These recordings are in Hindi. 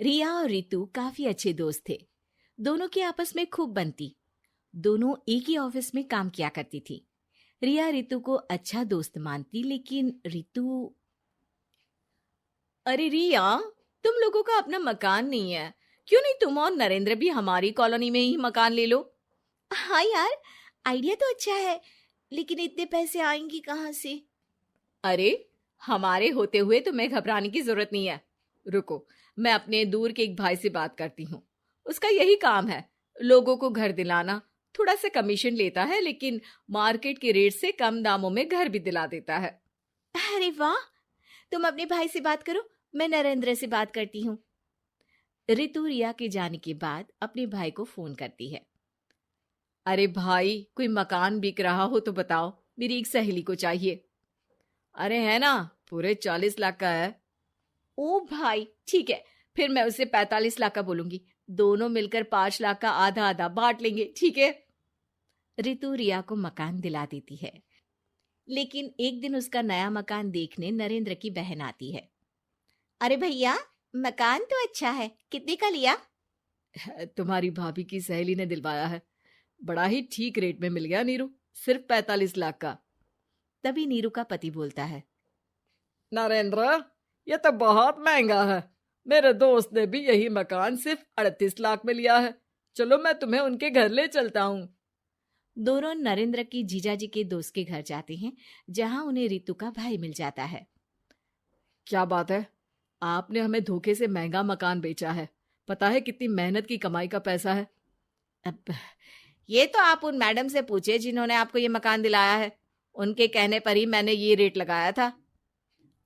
रिया और रितु काफी अच्छे दोस्त थे। दोनों की आपस में खूब बनती। दोनों एक ही ऑफिस में काम किया करती थी। रिया रितु को अच्छा दोस्त मानती, लेकिन रितु। अरे रिया, तुम लोगों का अपना मकान नहीं है, क्यों नहीं तुम और नरेंद्र भी हमारी कॉलोनी में ही मकान ले लो? हाँ यार, आइडिया तो अच्छा है, लेकिन इतने पैसे आएंगे कहाँ से? अरे, हमारे होते हुए तुम्हें घबराने की जरूरत नहीं है। रुको, मैं अपने दूर के एक भाई से बात करती हूँ। उसका यही काम है, लोगों को घर दिलाना। थोड़ा सा कमीशन लेता है, लेकिन मार्केट के रेट से कम दामों में घर भी दिला देता है। अरे वाह, तुम अपने भाई से बात करो, मैं नरेंद्र से बात करती हूँ। रितु रिया के जाने के बाद अपने भाई को फोन करती है। अरे भाई, कोई मकान बिक रहा हो तो बताओ, मेरी एक सहेली को चाहिए। अरे है ना, पूरे 40 लाख का है। ओ भाई, ठीक है, फिर मैं उसे 45 लाख का बोलूंगी। दोनों मिलकर 5 लाख का आधा आधा बांट लेंगे, ठीक है? रितु रिया को मकान दिला देती है, लेकिन एक दिन उसका नया मकान देखने नरेंद्र की बहन आती है। अरे भैया, मकान तो अच्छा है, कितने का लिया? तुम्हारी भाभी की सहेली ने दिलवाया है, बड़ा ही ठीक रेट में मिल गया नीरू, सिर्फ 45 लाख का। तभी नीरू का पति बोलता है। नरेंद्र, ये तो बहुत महंगा है। मेरे दोस्त ने भी यही मकान सिर्फ 38 लाख में लिया है। चलो, मैं तुम्हें उनके घर ले चलता हूँ। दोनों नरेंद्र की जीजाजी के दोस्त के घर जाते हैं, जहां उन्हें रितु का भाई मिल जाता है। क्या बात है, आपने हमें धोखे से महंगा मकान बेचा है। पता है कितनी मेहनत की कमाई का पैसा है। अब ये तो आप उन मैडम से पूछे जिन्होंने आपको ये मकान दिलाया है। उनके कहने पर ही मैंने ये रेट लगाया था।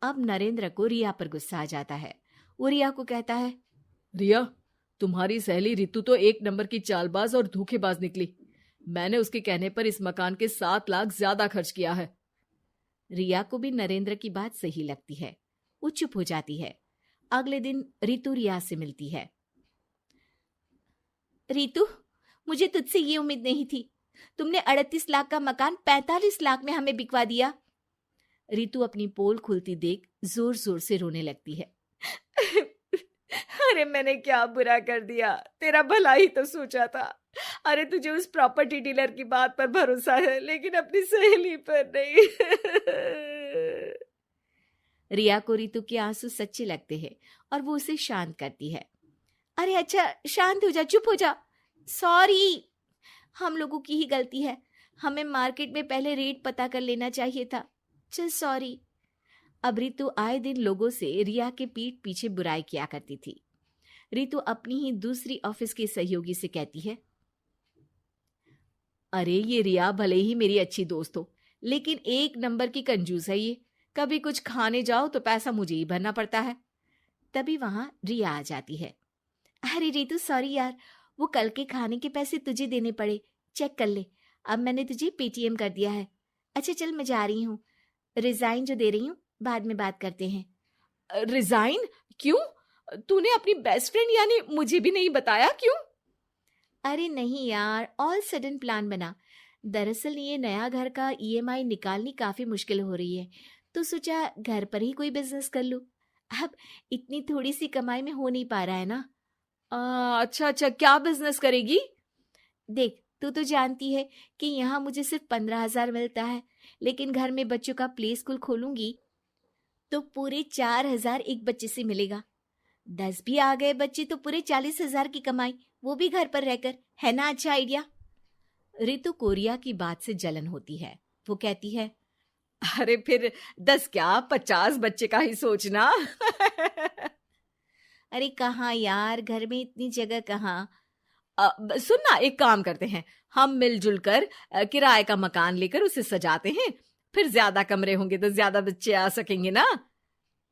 अब नरेंद्र को रिया पर गुस्सा आ जाता है। वो रिया को कहता है, रिया, तुम्हारी सहेली रितु तो एक नंबर की चालबाज और धोखेबाज निकली। मैंने उसके कहने पर इस मकान के 7 लाख ज्यादा खर्च किया है। रिया को भी नरेंद्र की बात सही लगती है। वो चुप हो जाती है। अगले दिन रितु रिया से मिलती है। रितु, मुझे तुझसे ये उम्मीद नहीं थी। तुमने 38 लाख का मकान 45 लाख में हमें बिकवा दिया। रितु अपनी पोल खुलती देख जोर जोर से रोने लगती है। अरे, मैंने क्या बुरा कर दिया? तेरा भला ही तो सोचा था। अरे, तुझे उस प्रॉपर्टी डीलर की बात पर भरोसा है, लेकिन अपनी सहेली पर नहीं। रिया को रितु के आंसू सच्चे लगते हैं और वो उसे शांत करती है। अरे अच्छा, शांत हो जा, चुप हो जा। सॉरी, हम लोगों की ही गलती है। हमें मार्केट में पहले रेट पता कर लेना चाहिए था। चल सॉरी। अब रितु आए दिन लोगों से रिया के पीठ पीछे बुराई किया करती थी। रितु अपनी ही दूसरी ऑफिस की सहयोगी से कहती है, अरे ये रिया भले ही मेरी अच्छी दोस्त हो, लेकिन एक नंबर की कंजूस है ये। कभी कुछ खाने जाओ तो पैसा मुझे ही भरना पड़ता है। तभी वहां रिया आ जाती है। अरे रितु, सॉरी यार, वो कल के खाने के पैसे तुझे देने पड़े। चेक कर ले, अब मैंने तुझे पेटीएम कर दिया है। अच्छा चल, मैं जा रही हूँ। रिजाइन जो दे रही हूँ, बाद में बात करते हैं। रिजाइन? क्यों? तूने अपनी बेस्ट फ्रेंड यानी मुझे भी नहीं बताया, क्यों? अरे नहीं यार, ऑल सडन प्लान बना। दरअसल ये नया घर का ईएमआई निकालनी काफी मुश्किल हो रही है, तो सोचा घर पर ही कोई बिजनेस कर लूं। अब इतनी थोड़ी सी कमाई में हो नहीं पा रहा है ना। अच्छा अच्छा, क्या बिजनेस करेगी? देख, तू तो जानती है कि यहाँ मुझे सिर्फ 15,000 मिलता है, लेकिन घर में बच्चों का प्ले स्कूल खोलूंगी तो पूरे 4,000 एक बच्चे से मिलेगा। 10 भी आ गए बच्चे तो पूरे 40,000 की कमाई, वो भी घर पर रहकर। है ना अच्छा आइडिया? रितु को रिया की बात से जलन होती है। वो कहती है, अरे फिर 10 क्या, 50 बच्चे का ही सोचना। अरे कहाँ यार, घर में इतनी जगह कहाँ। सुन ना, एक काम करते हैं, हम मिलजुल कर किराए का मकान लेकर उसे सजाते हैं। फिर ज्यादा कमरे होंगे तो ज्यादा बच्चे आ सकेंगे ना।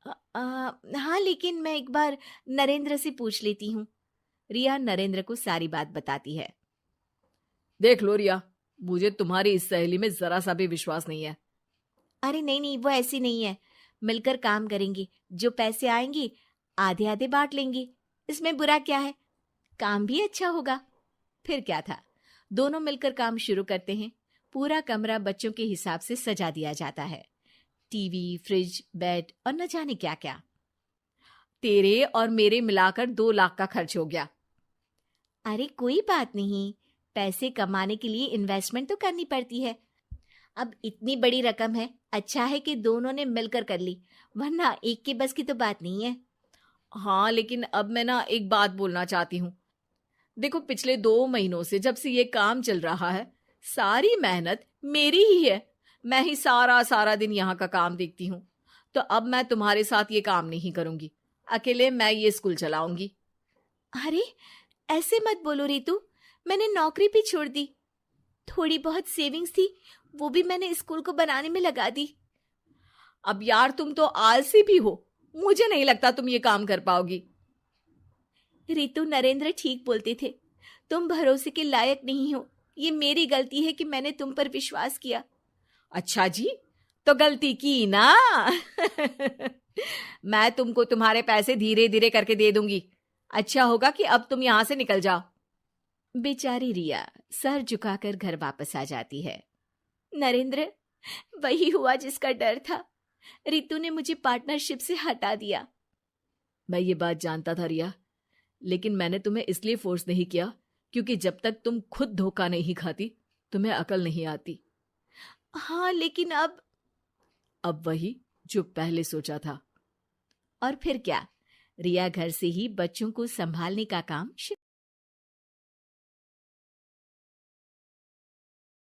हाँ, लेकिन मैं एक बार नरेंद्र से पूछ लेती हूँ। रिया नरेंद्र को सारी बात बताती है। देख लो रिया, मुझे तुम्हारी इस सहेली में जरा सा भी विश्वास नहीं है। अरे नहीं नहीं, वो ऐसी नहीं है। मिलकर काम करेंगे, जो पैसे आएंगे आधे आधे बांट लेंगे। इसमें बुरा क्या है? काम भी अच्छा होगा। फिर क्या था, दोनों मिलकर काम शुरू करते हैं। पूरा कमरा बच्चों के हिसाब से सजा दिया जाता है। टीवी, फ्रिज, बेड और न जाने क्या क्या। तेरे और मेरे मिलाकर 2 लाख का खर्च हो गया। अरे कोई बात नहीं, पैसे कमाने के लिए इन्वेस्टमेंट तो करनी पड़ती है। अब इतनी बड़ी रकम है, अच्छा है कि दोनों ने मिलकर कर ली, वरना एक के बस की तो बात नहीं है। हाँ, लेकिन अब मैं ना एक बात बोलना चाहती हूँ। देखो, पिछले 2 महीनों से जब से ये काम चल रहा है, सारी मेहनत मेरी ही है। मैं ही सारा सारा दिन यहाँ का काम देखती हूँ। तो अब मैं तुम्हारे साथ ये काम नहीं करूंगी। अकेले मैं ये स्कूल चलाऊंगी। अरे ऐसे मत बोलो रितु, मैंने नौकरी भी छोड़ दी। थोड़ी बहुत सेविंग्स थी, वो भी मैंने स्कूल को बनाने में लगा दी। अब यार, तुम तो आलसी भी हो। मुझे नहीं लगता तुम ये काम कर पाओगी। रितु, नरेंद्र ठीक बोलते थे, तुम भरोसे के लायक नहीं हो। ये मेरी गलती है कि मैंने तुम पर विश्वास किया। अच्छा जी, तो गलती की ना। मैं तुमको तुम्हारे पैसे धीरे धीरे करके दे दूंगी। अच्छा होगा कि अब तुम यहां से निकल जाओ। बेचारी रिया सर झुकाकर घर वापस आ जाती है। नरेंद्र, वही हुआ जिसका डर था। रितु ने मुझे पार्टनरशिप से हटा दिया। मैं ये बात जानता था रिया, लेकिन मैंने तुम्हें इसलिए फोर्स नहीं किया क्योंकि जब तक तुम खुद धोखा नहीं खाती, तुम्हें अकल नहीं आती। हाँ, लेकिन अब वही जो पहले सोचा था। और फिर क्या, रिया घर से ही बच्चों को संभालने का काम